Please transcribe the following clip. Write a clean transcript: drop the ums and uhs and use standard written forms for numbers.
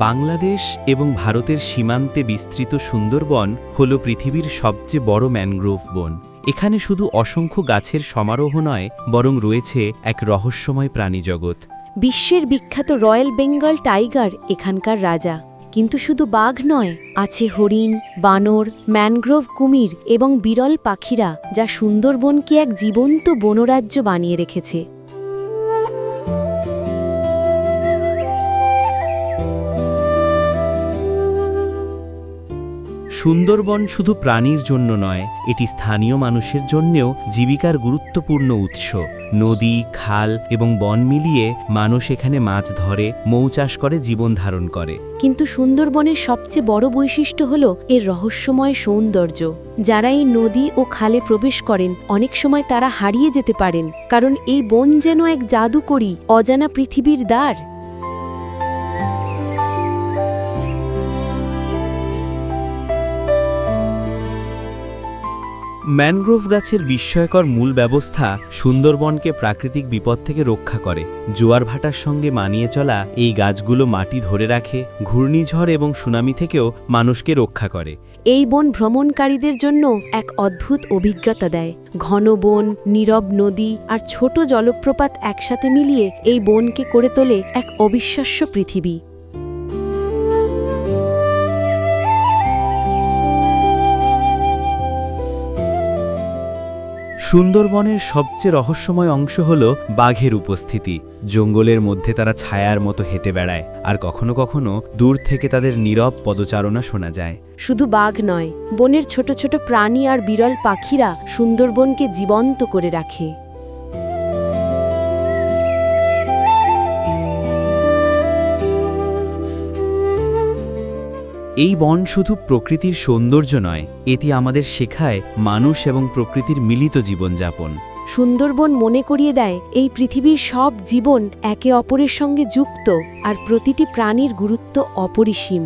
বাংলাদেশ এবং ভারতের সীমান্তে বিস্তৃত সুন্দরবন হল পৃথিবীর সবচেয়ে বড় ম্যানগ্রোভ বন। এখানে শুধু অসংখ্য গাছের সমারোহ নয়, বরং রয়েছে এক রহস্যময় প্রাণীজগৎ। বিশ্বের বিখ্যাত রয়্যাল বেঙ্গল টাইগার এখানকার রাজা। কিন্তু শুধু বাঘ নয়, আছে হরিণ, বানর, ম্যানগ্রোভ কুমির এবং বিরল পাখিরা, যা সুন্দরবনকে এক জীবন্ত বনরাজ্য বানিয়ে রেখেছে। সুন্দরবন শুধু প্রাণীর জন্য নয়, এটি স্থানীয় মানুষের জন্যেও জীবিকার গুরুত্বপূর্ণ উৎস। নদী, খাল এবং বন মিলিয়ে মানুষ এখানে মাছ ধরে, মৌচাষ করে, জীবন ধারণ করে। কিন্তু সুন্দরবনের সবচেয়ে বড় বৈশিষ্ট্য হল এর রহস্যময় সৌন্দর্য। যারা এই নদী ও খালে প্রবেশ করেন, অনেক সময় তারা হারিয়ে যেতে পারেন, কারণ এই বন যেন এক জাদুকরী অজানা পৃথিবীর দ্বার। ম্যানগ্রোভ গাছের বিস্ময়কর মূল ব্যবস্থা সুন্দরবনকে প্রাকৃতিক বিপদ থেকে রক্ষা করে। জোয়ার ভাটার সঙ্গে মানিয়ে চলা এই গাছগুলো মাটি ধরে রাখে, ঘূর্ণিঝড় এবং সুনামি থেকেও মানুষকে রক্ষা করে। এই বন ভ্রমণকারীদের জন্য এক অদ্ভুত অভিজ্ঞতা দেয়। ঘন বন, নীরব নদী আর ছোট জলপ্রপাত একসাথে মিলিয়ে এই বনকে করে তোলে এক অবিশ্বাস্য পৃথিবী। সুন্দরবনের সবচেয়ে রহস্যময় অংশ হল বাঘের উপস্থিতি। জঙ্গলের মধ্যে তারা ছায়ার মতো হেঁটে বেড়ায়, আর কখনো কখনো দূর থেকে তাদের নীরব পদচারণা শোনা যায়। শুধু বাঘ নয়, বনের ছোট ছোট প্রাণী আর বিরল পাখিরা সুন্দরবনকে জীবন্ত করে রাখে। এই বন শুধু প্রকৃতির সৌন্দর্য নয়, এটি আমাদের শেখায় মানুষ এবং প্রকৃতির মিলিত জীবনযাপন। সুন্দরবন মনে করিয়ে দেয় এই পৃথিবীর সব জীবন একে অপরের সঙ্গে যুক্ত, আর প্রতিটি প্রাণীর গুরুত্ব অপরিসীম।